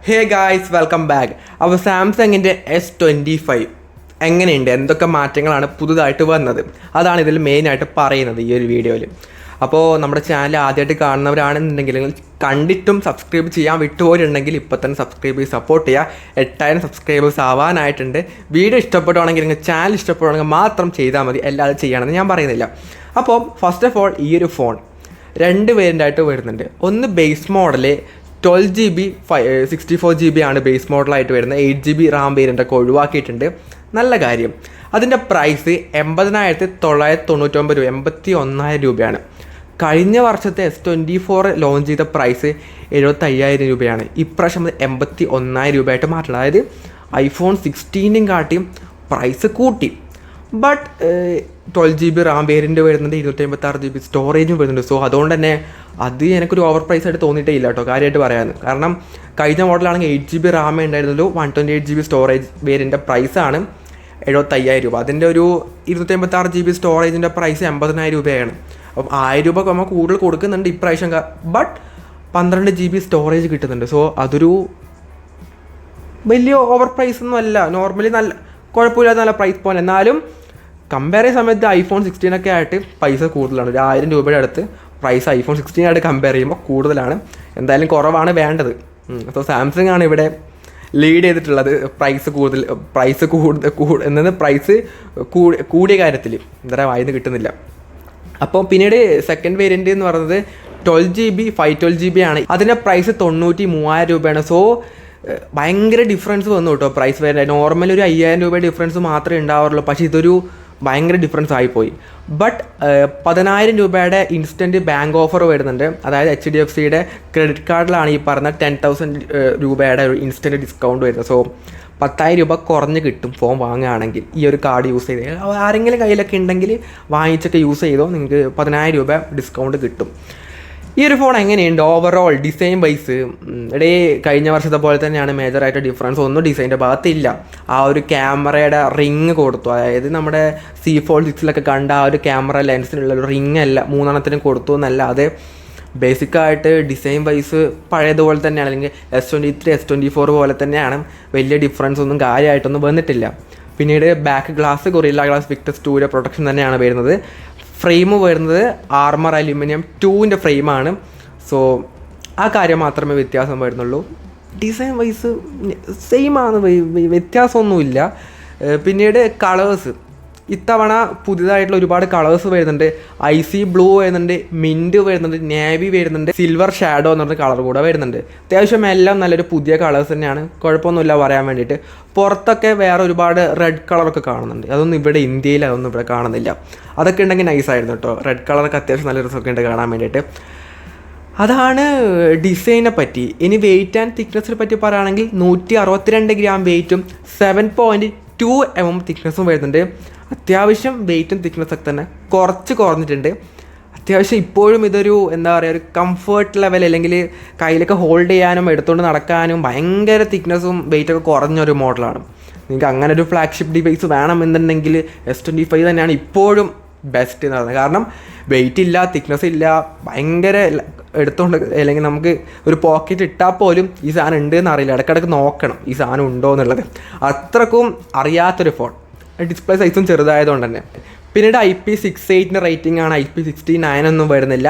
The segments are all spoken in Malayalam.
Hey guys, welcome back. അപ്പോൾ സാംസങ്ങിൻ്റെ S25 എങ്ങനെയുണ്ട്, എന്തൊക്കെ മാറ്റങ്ങളാണ് പുതുതായിട്ട് വന്നത്, അതാണ് ഇതിൽ മെയിനായിട്ട് പറയുന്നത് ഈ ഒരു വീഡിയോയിൽ. അപ്പോൾ നമ്മുടെ ചാനൽ ആദ്യമായിട്ട് കാണുന്നവരാണെന്നുണ്ടെങ്കിൽ കണ്ടിട്ടും സബ്സ്ക്രൈബ് ചെയ്യാൻ വിട്ടുപോയിട്ടുണ്ടെങ്കിൽ ഇപ്പോൾ തന്നെ സബ്സ്ക്രൈബ് ചെയ്ത് സപ്പോർട്ട് ചെയ്യുക. 8000 സബ്സ്ക്രൈബേഴ്സ് ആവാനായിട്ടുണ്ട്. വീഡിയോ ഇഷ്ടപ്പെടുവാണെങ്കിൽ നിങ്ങൾ ചാനൽ ഇഷ്ടപ്പെടുവാണെങ്കിൽ മാത്രം ചെയ്താൽ മതി, അല്ലാതെ ചെയ്യണമെന്ന് ഞാൻ പറയുന്നില്ല. അപ്പോൾ ഫസ്റ്റ് ഓഫ് ഓൾ ഈ ഒരു ഫോൺ രണ്ട് വേരിയൻ്റായിട്ട് വരുന്നുണ്ട്. ഒന്ന് ബേസ് മോഡല് 12GB 64GB ആണ് ബേസ് മോഡലായിട്ട് വരുന്നത്. 8GB റാം വേരിയൻ്റൊക്കെ ഒഴിവാക്കിയിട്ടുണ്ട്. നല്ല കാര്യം. അതിൻ്റെ പ്രൈസ് 80,999 രൂപ, 81,000 രൂപയാണ്. കഴിഞ്ഞ വർഷത്തെ S24 ലോഞ്ച് ചെയ്ത പ്രൈസ് 75,000 രൂപയാണ്. ഇപ്രാവശ്യം 81,000 രൂപയായിട്ട് മാറ്റണം. അതായത് iPhone 16 കാട്ടിയും പ്രൈസ് കൂട്ടി. ബട്ട് 12GB റാം വേരിയൻ്റ് വരുന്നുണ്ട്, 256GB സ്റ്റോറേജും വരുന്നുണ്ട്. സോ അതുകൊണ്ട് തന്നെ അത് എനിക്കൊരു ഓവർ പ്രൈസ് ആയിട്ട് തോന്നിയിട്ടേ ഇല്ല കേട്ടോ, കാര്യമായിട്ട് പറയാമെന്ന്. കാരണം കഴിഞ്ഞ മോഡലാണെങ്കിൽ 8GB റാമേ ഉണ്ടായിരുന്നുള്ളൂ, 128GB സ്റ്റോറേജ് വേരിയൻ്റെ പ്രൈസാണ് 75,000 രൂപ. അതിൻ്റെ ഒരു 256GB സ്റ്റോറേജിൻ്റെ പ്രൈസ് 80,000 രൂപയാണ്. അപ്പം 1000 രൂപ നമ്മൾ കൂടുതൽ കൊടുക്കുന്നുണ്ട് ഇപ്രാവശ്യം. ബട്ട് 12GB സ്റ്റോറേജ് കിട്ടുന്നുണ്ട്. സോ അതൊരു വലിയ ഓവർ പ്രൈസ് ഒന്നും അല്ല, നോർമലി നല്ല കുഴപ്പമില്ലാത്ത നല്ല പ്രൈസ് പോയിന്റ്. എന്നാലും കമ്പയർ ചെയ്യുന്ന സമയത്ത് iPhone 16 ആയിട്ട് പൈസ കൂടുതലാണ്. ഒരു 1000 രൂപയുടെ അടുത്ത് പ്രൈസ് iPhone 16 ആയിട്ട് കമ്പയർ ചെയ്യുമ്പോൾ കൂടുതലാണ്. എന്തായാലും കുറവാണ് വേണ്ടത്. സോ സാംസങ് ആണ് ഇവിടെ ലീഡ് ചെയ്തിട്ടുള്ളത് പ്രൈസ് കൂടിയ കാര്യത്തിൽ. എന്താ വായിന്ന് കിട്ടുന്നില്ല. അപ്പോൾ പിന്നീട് സെക്കൻഡ് വേരിയൻ്റ് എന്ന് പറയുന്നത് 12GB 512GB ആണ്. അതിൻ്റെ പ്രൈസ് 93,000 രൂപയാണ്. സോ ഭയങ്കര ഡിഫറൻസ് വന്നു കേട്ടോ പ്രൈസ് വേരിയൻ്റ്. നോർമലി ഒരു 5,000 രൂപ ഡിഫറൻസ് മാത്രമേ ഉണ്ടാവാറുള്ളൂ, പക്ഷേ ഇതൊരു ഭയങ്കര ഡിഫറൻസ് ആയിപ്പോയി. ബട്ട് 10,000 രൂപയുടെ ഇൻസ്റ്റൻറ്റ് ബാങ്ക് ഓഫർ വരുന്നുണ്ട്. അതായത് HDFCയുടെ ക്രെഡിറ്റ് കാർഡിലാണ് ഈ പറഞ്ഞ 10,000 രൂപയുടെ ഒരു ഇൻസ്റ്റൻറ്റ് ഡിസ്കൗണ്ട് വരുന്നത്. സോ 10,000 രൂപ കുറഞ്ഞ് കിട്ടും ഫോൺ വാങ്ങുകയാണെങ്കിൽ. ഈ ഒരു കാർഡ് യൂസ് ചെയ്ത് ആരെങ്കിലും കയ്യിലൊക്കെ ഉണ്ടെങ്കിൽ വാങ്ങിച്ചൊക്കെ യൂസ് ചെയ്തോ, നിങ്ങൾക്ക് 10,000 രൂപ ഡിസ്കൗണ്ട് കിട്ടും. ഈ ഒരു ഫോൺ എങ്ങനെയുണ്ട് ഓവറോൾ ഡിസൈൻ വൈസ്? കഴിഞ്ഞ വർഷത്തെ പോലെ തന്നെയാണ്. മേജറായിട്ട് ഡിഫറൻസ് ഒന്നും ഡിസൈൻ്റെ ഭാഗത്തില്ല. ആ ഒരു ക്യാമറയുടെ റിങ് കൊടുത്തു, അതായത് നമ്മുടെ C Fold 6 കണ്ട ആ ഒരു ക്യാമറ ലെൻസിനുള്ള ഒരു റിങ് അല്ല, 3 കൊടുത്തു എന്നല്ലാതെ ബേസിക്കായിട്ട് ഡിസൈൻ വൈസ് പഴയതുപോലെ തന്നെയാണ്. അല്ലെങ്കിൽ S23 S24 പോലെ തന്നെയാണ്. വലിയ ഡിഫറൻസ് ഒന്നും കാര്യമായിട്ടൊന്നും വന്നിട്ടില്ല. പിന്നീട് back glass guerrilla Glass Victus 2 protection തന്നെയാണ് വരുന്നത്. ഫ്രെയിം വരുന്നത് ആർമർ അലുമിനിയം 2 ഫ്രെയിമാണ്. സോ ആ കാര്യം മാത്രമേ വ്യത്യാസം വരുന്നുള്ളൂ. ഡിസൈൻ വൈസ് സെയിം ആണ്, വ്യത്യാസമൊന്നുമില്ല. പിന്നീട് കളേഴ്സ് ഇത്തവണ പുതിയതായിട്ടുള്ള ഒരുപാട് കളേഴ്സ് വരുന്നുണ്ട്. ഐസി ബ്ലൂ വരുന്നുണ്ട്, മിൻറ്റ് വരുന്നുണ്ട്, നേവി വരുന്നുണ്ട്, സിൽവർ ഷാഡോ എന്ന് പറഞ്ഞ കളർ കൂടെ വരുന്നുണ്ട്. അത്യാവശ്യം എല്ലാം നല്ലൊരു പുതിയ കളേഴ്സ് തന്നെയാണ്, കുഴപ്പമൊന്നുമില്ല പറയാൻ വേണ്ടിയിട്ട്. പുറത്തൊക്കെ വേറെ ഒരുപാട് റെഡ് കളറൊക്കെ കാണുന്നുണ്ട്. അതൊന്നും ഇവിടെ ഇന്ത്യയിൽ അതൊന്നും ഇവിടെ കാണുന്നില്ല. അതൊക്കെ ഉണ്ടെങ്കിൽ നൈസായിരുന്നു കേട്ടോ. റെഡ് കളറൊക്കെ അത്യാവശ്യം നല്ല രസമൊക്കെ ഉണ്ട് കാണാൻ വേണ്ടിയിട്ട്. അതാണ് ഡിസൈനെ പറ്റി. ഇനി വെയിറ്റ് ആൻഡ് തിക്നെസ്സിനെ പറ്റി പറയുകയാണെങ്കിൽ 162 ഗ്രാം വെയിറ്റും 7.2 mm തിക്നെസ്സും വരുന്നുണ്ട്. അത്യാവശ്യം വെയിറ്റും തിക്നെസ്സൊക്കെ തന്നെ കുറച്ച് കുറഞ്ഞിട്ടുണ്ട്. അത്യാവശ്യം ഇപ്പോഴും ഇതൊരു എന്താ പറയുക, ഒരു കംഫർട്ട് ലെവൽ, അല്ലെങ്കിൽ കയ്യിലൊക്കെ ഹോൾഡ് ചെയ്യാനും എടുത്തുകൊണ്ട് നടക്കാനും ഭയങ്കര തിക്നെസ്സും വെയിറ്റൊക്കെ കുറഞ്ഞൊരു മോഡലാണ്. നിങ്ങൾക്ക് അങ്ങനെ ഒരു ഫ്ലാഗ്ഷിപ്പ് ഡിവൈസ് വേണമെന്നുണ്ടെങ്കിൽ S25 തന്നെയാണ് ഇപ്പോഴും ബെസ്റ്റ് എന്ന് പറയുന്നത്. കാരണം വെയിറ്റ് ഇല്ല, തിക്നെസ് ഇല്ല, ഭയങ്കര എടുത്തുകൊണ്ട്, അല്ലെങ്കിൽ നമുക്ക് ഒരു പോക്കറ്റ് ഇട്ടാൽ പോലും ഈ സാധനം ഉണ്ട് എന്ന് അറിയില്ല. ഇടയ്ക്കിടയ്ക്ക് നോക്കണം ഈ സാധനം ഉണ്ടോ എന്നുള്ളത്. അത്രക്കും അറിയാത്തൊരു ഫോൺ. ഡിസ്പ്ലേ സൈസും ചെറുതായതുകൊണ്ട് തന്നെ. പിന്നീട് IP68 റേറ്റിംഗ് ആണ്, IP69 ഒന്നും വരുന്നില്ല.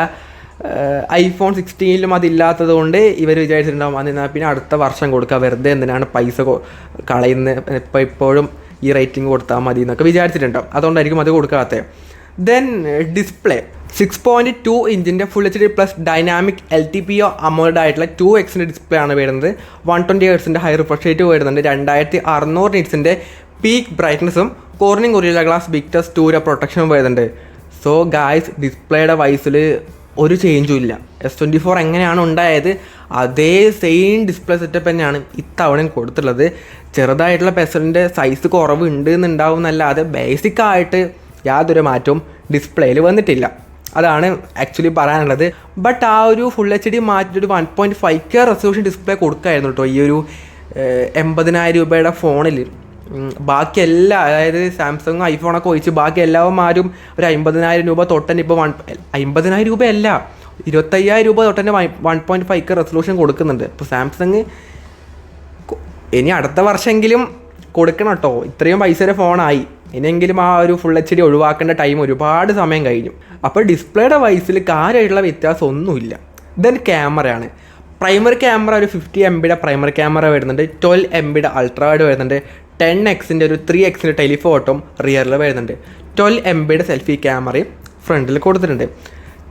iPhone 16 അതില്ലാത്തത് കൊണ്ട് ഇവർ വിചാരിച്ചിട്ടുണ്ടാവും എന്നാൽ പിന്നെ അടുത്ത വർഷം കൊടുക്കുക, വെറുതെ എന്തിനാണ് പൈസ കളയുന്നത്, ഇപ്പോഴും ഈ റേറ്റിംഗ് കൊടുത്താൽ മതി എന്നൊക്കെ വിചാരിച്ചിട്ടുണ്ടാവും. അതുകൊണ്ടായിരിക്കും അത് കൊടുക്കാത്തത്. ദെൻ ഡിസ്പ്ലേ 6.2 ഇഞ്ചിൻ്റെ full HD+ dynamic LTPO AMOLED ആയിട്ടുള്ള 2x ഡിസ്പ്ലേ ആണ് വരുന്നത്. 120 Hz ഹൈ റിഫ്രഷ് റേറ്റ് വരുന്നുണ്ട്. 2600 നിറ്റ്സിൻ്റെ പീക്ക് ബ്രൈറ്റ്നസ്സും കോർണിംഗ് ഗൊറില്ല ഗ്ലാസ് വിക്ടസ് 2 പ്രൊട്ടക്ഷനും വരുന്നുണ്ട്. സോ ഗായ്സ്, ഡിസ്പ്ലേയുടെ വൈസിൽ ഒരു ചേഞ്ചും ഇല്ല. S24 എങ്ങനെയാണ് ഉണ്ടായത് അതേ സെയിം ഡിസ്പ്ലേ സെറ്റപ്പ് തന്നെയാണ് ഇത്തവണയും കൊടുത്തിട്ടുള്ളത്. ചെറുതായിട്ടുള്ള പെസലിൻ്റെ സൈസ് കുറവ് ഉണ്ട് എന്നുണ്ടാവും എന്നല്ലാതെ ബേസിക്കായിട്ട് യാതൊരു മാറ്റവും ഡിസ്പ്ലേയിൽ വന്നിട്ടില്ല. അതാണ് ആക്ച്വലി പറയാനുള്ളത്. ബട്ട് ആ ഒരു ഫുൾ HD മാറ്റിയിട്ട് 1.5K റെസൊല്യൂഷൻ ഡിസ്പ്ലേ കൊടുക്കായിരുന്നു കേട്ടോ ഈ ഒരു 80,000 രൂപയുടെ ഫോണിൽ. ബാക്കി എല്ലാ, അതായത് സാംസങ് ഐഫോണൊക്കെ ഒഴിച്ച് ബാക്കി എല്ലാവരും ഒരു 50,000 രൂപ തൊട്ടന്നെ ഇപ്പോൾ 50,000 രൂപയല്ല 25,000 രൂപ തൊട്ട് തന്നെ 1.5K റെസൊല്യൂഷൻ കൊടുക്കുന്നുണ്ട്. അപ്പോൾ സാംസങ് ഇനി അടുത്ത വർഷമെങ്കിലും കൊടുക്കണം കേട്ടോ. ഇത്രയും പൈസയുടെ ഫോണായി, ഇനിയെങ്കിലും ആ ഒരു ഫുൾ HD ഒഴിവാക്കേണ്ട ടൈം ഒരുപാട് സമയം കഴിഞ്ഞു. അപ്പോൾ ഡിസ്പ്ലേയുടെ വയസ്സിൽ കാര്യമായിട്ടുള്ള വ്യത്യാസം ഒന്നുമില്ല. ദെൻ ക്യാമറയാണ്. പ്രൈമറി ക്യാമറ ഒരു 50 MB പ്രൈമറി ക്യാമറ വരുന്നുണ്ട്, 12 MB അൾട്രാ വൈഡ് വരുന്നുണ്ട്, 10x ഒരു 3x ടെലിഫോട്ടോം റിയറിൽ വരുന്നുണ്ട്, 12 MB സെൽഫി ക്യാമറയും ഫ്രണ്ടിൽ കൊടുത്തിട്ടുണ്ട്.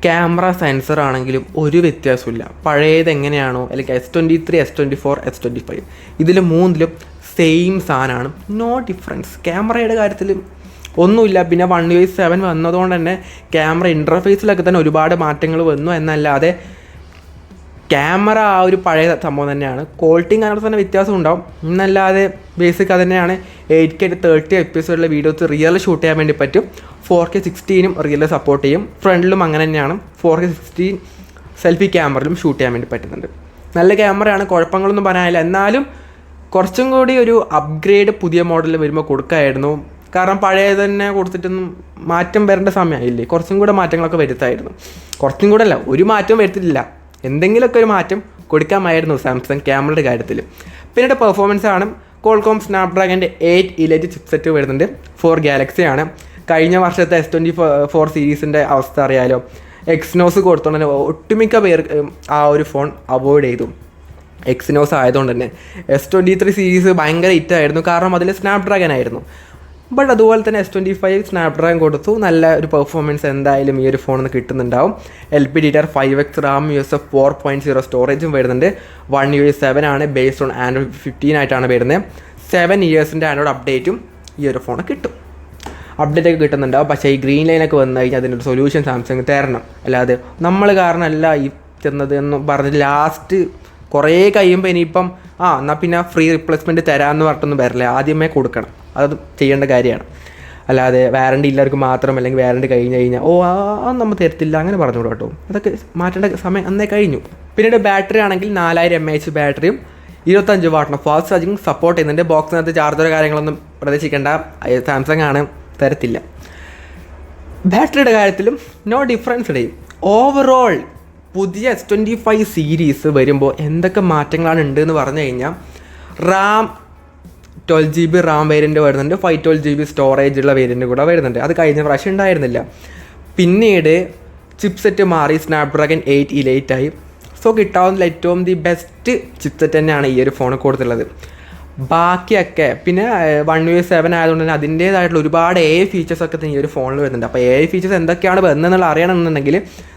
ക്യാമറ സെൻസർ ആണെങ്കിലും ഒരു വ്യത്യാസമില്ല. പഴയത് എങ്ങനെയാണോ അല്ലെങ്കിൽ S23, S24, S25 ഇതിൽ മൂന്നിലും സെയിം സാധനമാണ്, നോ ഡിഫറൻസ്. ക്യാമറയുടെ കാര്യത്തിൽ ഒന്നുമില്ല. പിന്നെ OneUI 7 വന്നതുകൊണ്ട് തന്നെ ക്യാമറ ഇൻ്റർഫേസിലൊക്കെ തന്നെ ഒരുപാട് മാറ്റങ്ങൾ വന്നു എന്നല്ലാതെ ക്യാമറ ആ ഒരു പഴയ സംഭവം തന്നെയാണ്. ക്വാളിറ്റിയും കാര്യങ്ങൾ തന്നെ വ്യത്യാസം ഉണ്ടാവും എന്നല്ലാതെ ബേസിക് അത് തന്നെയാണ്. 8K 30 എപ്പിസോഡിലെ വീഡിയോസ് റിയൽ ഷൂട്ട് ചെയ്യാൻ വേണ്ടി പറ്റും. 4K 16 റിയൽ സപ്പോർട്ട് ചെയ്യും. ഫ്രണ്ടിലും അങ്ങനെ തന്നെയാണ്. 4K 16 സെൽഫി ക്യാമറയിലും ഷൂട്ട് ചെയ്യാൻ വേണ്ടി പറ്റുന്നുണ്ട്. നല്ല ക്യാമറയാണ്, കുഴപ്പങ്ങളൊന്നും പറയാനില്ല. എന്നാലും കുറച്ചും കൂടി ഒരു അപ്ഗ്രേഡ് പുതിയ മോഡൽ വരുമ്പോൾ കൊടുക്കായിരുന്നു. കാരണം പഴയ തന്നെ കൊടുത്തിട്ടൊന്നും മാറ്റം വരേണ്ട സമയമായില്ലേ, കുറച്ചും കൂടെ മാറ്റങ്ങളൊക്കെ വരുത്തായിരുന്നു. കുറച്ചും കൂടെ അല്ല, ഒരു മാറ്റവും വരുത്തില്ല, എന്തെങ്കിലുമൊക്കെ ഒരു മാറ്റം കൊടുക്കാമായിരുന്നു സാംസങ് ക്യാമറയുടെ കാര്യത്തിൽ. പിന്നീട് പെർഫോമൻസ് ആണ്. കോൾകോം സ്നാപ്ഡ്രാഗൻ്റെ 8 Elite ചിപ്സെറ്റ് വരുന്നുണ്ട്. 4 Galaxy ആണ്. കഴിഞ്ഞ വർഷത്തെ S24 സീരീസിൻ്റെ അവസ്ഥ അറിയാലോ. എക്സിനോസ് കൊടുത്തോണ്ട് തന്നെ ഒട്ടുമിക്ക പേർ ആ ഒരു ഫോൺ അവോയ്ഡ് ചെയ്തു. എക്സിനോസ് ആയതുകൊണ്ട് തന്നെ S23 സീരീസ് ഭയങ്കര ഹിറ്റായിരുന്നു, കാരണം അതിൽ സ്നാപ്ഡ്രാഗൺ ആയിരുന്നു. ബട്ട് അതുപോലെ തന്നെ S25 സ്നാപ്ഡ്രാഗൺ കൊടുത്തു. നല്ല ഒരു പെർഫോമൻസ് എന്തായാലും ഈ ഒരു ഫോണിൽ നിന്ന് കിട്ടുന്നുണ്ടാവും. LPDDR 5X RAM USF 4.0 സ്റ്റോറേജും വരുന്നുണ്ട്. OneUI 7 ആണ്, ബേസ്ഡ് ഓൺ Android 15 ആയിട്ടാണ് വരുന്നത്. 7 ഇയേഴ്സിൻ്റെ ആൻഡ്രോയിഡ് അപ്ഡേറ്റും ഈ ഒരു ഫോൺ കിട്ടും. അപ്ഡേറ്റ് ഒക്കെ കിട്ടുന്നുണ്ടാവും. പക്ഷേ ഈ ഗ്രീൻ ലൈനൊക്കെ വന്നു കഴിഞ്ഞാൽ അതിനൊരു സൊല്യൂഷൻ സാംസങ് തരണം. അല്ലാതെ നമ്മൾ കാരണമല്ല ഈ ചെന്നത് എന്ന് പറഞ്ഞ് ലാസ്റ്റ് കുറേ കഴിയുമ്പോൾ ഇനിയിപ്പം എന്നാൽ പിന്നെ ഫ്രീ റിപ്ലേസ്മെൻറ്റ് തരാമെന്ന് പറഞ്ഞിട്ടൊന്നും വരില്ല. ആദ്യമേ കൊടുക്കണം, അത് ചെയ്യേണ്ട കാര്യമാണ്. അല്ലാതെ വാറണ്ടി ഇല്ലവർക്ക് മാത്രം, അല്ലെങ്കിൽ വാറണ്ടി കഴിഞ്ഞ് കഴിഞ്ഞാൽ നമ്മൾ തരത്തില്ല അങ്ങനെ പറഞ്ഞു കേട്ടോ. അതൊക്കെ മാറ്റേണ്ട സമയം അന്നേ കഴിഞ്ഞു. പിന്നീട് ബാറ്ററി ആണെങ്കിൽ 4000 mAh ബാറ്ററിയും 25 വാട്ടിന് ഫാസ്റ്റ് ചാർജിങ് സപ്പോർട്ട് ചെയ്യുന്നുണ്ട്. ബോക്സിനകത്ത് ചാർജർ കാര്യങ്ങളൊന്നും പ്രതീക്ഷിക്കേണ്ട, സാംസങ് ആണ്, തരത്തില്ല. ബാറ്ററിയുടെ കാര്യത്തിലും നോ ഡിഫറൻസ് ഇടയും. ഓവറോൾ പുതിയ S25 സീരീസ് വരുമ്പോൾ എന്തൊക്കെ മാറ്റങ്ങളാണ് ഉണ്ടെന്ന് പറഞ്ഞു കഴിഞ്ഞാൽ, റാം 12GB റാം വേരിയൻറ്റ് വരുന്നുണ്ട്. 512GB സ്റ്റോറേജ് ഉള്ള വേരിയൻറ്റ് കൂടെ വരുന്നുണ്ട്. അത് കഴിഞ്ഞ പ്രാവശ്യം ഉണ്ടായിരുന്നില്ല. പിന്നീട് ചിപ്സെറ്റ് മാറി സ്നാപ്ഡ്രാഗൺ 8 Elite ആയി. സോ കിട്ടാവുന്ന ഏറ്റവും ദി ബെസ്റ്റ് ചിപ്സെറ്റ് തന്നെയാണ് ഈ ഒരു ഫോണിൽ കൊടുത്തുള്ളത്. ബാക്കിയൊക്കെ പിന്നെ OneUI 7 ആയതുകൊണ്ട് തന്നെ അതിൻ്റേതായിട്ടുള്ള ഒരുപാട് AI ഫീച്ചേഴ്സൊക്കെ തന്നെ ഈ ഒരു ഫോണിൽ വരുന്നുണ്ട്. അപ്പോൾ AI ഫീച്ചേഴ്സ് എന്തൊക്കെയാണ് വരുന്നതെന്നുള്ള അറിയണമെന്നുണ്ടെങ്കിൽ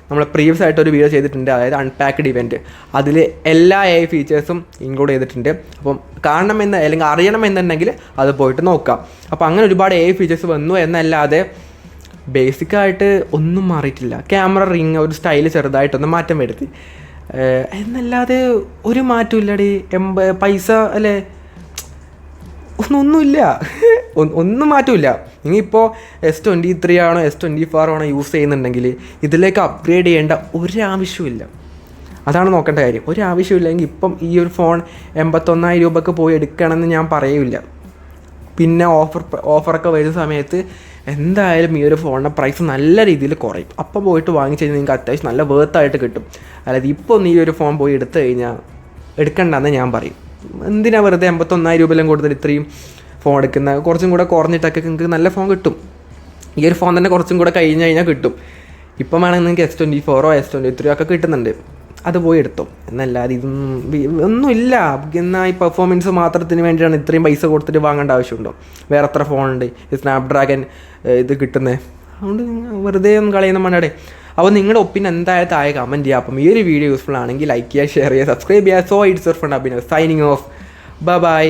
നമ്മൾ പ്രീവിയസ് ആയിട്ടൊരു വീഡിയോ ചെയ്തിട്ടുണ്ട്, അതായത് അൺപാക്ക്ഡ് ഇവൻറ്റ്. അതിൽ എല്ലാ AI ഫീച്ചേഴ്സും ഇൻക്ലൂഡ് ചെയ്തിട്ടുണ്ട്. അപ്പം കാണണമെന്ന് അല്ലെങ്കിൽ അറിയണമെന്നുണ്ടെങ്കിൽ അത് പോയിട്ട് നോക്കാം. അപ്പോൾ അങ്ങനെ ഒരുപാട് AI ഫീച്ചേഴ്സ് വന്നു എന്നല്ലാതെ ബേസിക്കായിട്ട് ഒന്നും മാറിയിട്ടില്ല. ക്യാമറ റിങ് ഒരു സ്റ്റൈൽ ചെറുതായിട്ടൊന്ന് മാറ്റം വരുത്തി എന്നല്ലാതെ ഒരു മാറ്റം ഇല്ലടി. പൈസ അല്ലേ, ഒന്നുമില്ല, ഒന്നും മാറ്റമില്ല. ഇനിയിപ്പോൾ S23 ആണോ S24 ആണോ യൂസ് ചെയ്യുന്നുണ്ടെങ്കിൽ ഇതിലേക്ക് അപ്ഗ്രേഡ് ചെയ്യേണ്ട ഒരാവശ്യമില്ല. അതാണ് നോക്കേണ്ട കാര്യം. ഒരാവശ്യമില്ലെങ്കിൽ ഇപ്പം ഈ ഒരു ഫോൺ 81,000 രൂപയ്ക്ക് പോയി എടുക്കണമെന്ന് ഞാൻ പറയില്ല. പിന്നെ ഓഫറൊക്കെ വരുന്ന സമയത്ത് എന്തായാലും ഈ ഒരു ഫോണിൻ്റെ പ്രൈസ് നല്ല രീതിയിൽ കുറയും. അപ്പോൾ പോയിട്ട് വാങ്ങിച്ച് കഴിഞ്ഞാൽ നിങ്ങൾക്ക് അത്യാവശ്യം നല്ല വേർത്തായിട്ട് കിട്ടും. അതായത് ഇപ്പോൾ നീ ഒരു ഫോൺ പോയി എടുത്തു കഴിഞ്ഞാൽ എടുക്കണ്ടെന്ന് ഞാൻ പറയും. എന്തിനാ വെറുതെ 81,000 രൂപയെല്ലാം കൊടുത്തിട്ട് ഇത്രയും ഫോൺ എടുക്കുന്ന? കുറച്ചും കൂടെ കുറഞ്ഞിട്ടൊക്കെ നിങ്ങൾക്ക് നല്ല ഫോൺ കിട്ടും. ഈ ഒരു ഫോൺ തന്നെ കുറച്ചും കൂടെ കഴിഞ്ഞ് കഴിഞ്ഞാൽ കിട്ടും. ഇപ്പം വേണമെങ്കിൽ നിങ്ങൾക്ക് S24 S23 ഒക്കെ കിട്ടുന്നുണ്ട്, അത് പോയി എടുത്തോ. എന്നല്ലാതെ ഒന്നുമില്ല. എന്നാൽ ഈ പെർഫോമൻസ് മാത്രത്തിന് വേണ്ടിയാണ് ഇത്രയും പൈസ കൊടുത്തിട്ട് വാങ്ങേണ്ട ആവശ്യമുണ്ടോ? വേറെ എത്ര ഫോണുണ്ട് ഈ സ്നാപ്ഡ്രാഗൺ ഇത് കിട്ടുന്നത്? അതുകൊണ്ട് വെറുതെ ഒന്നും കളയുന്ന മണ്ണടെ. അപ്പോൾ നിങ്ങളുടെ ഒപ്പീനിയൻ എന്തായാലും താഴെ കമൻറ്റ് ചെയ്യുക. അപ്പം ഈ ഒരു വീഡിയോ യൂസ്ഫുൾ ആണെങ്കിൽ ലൈക്ക് ചെയ്യുക, ഷെയർ ചെയ്യുക, സബ്സ്ക്രൈബ് ചെയ്യുക. So it's your friend Abhinav signing off. By.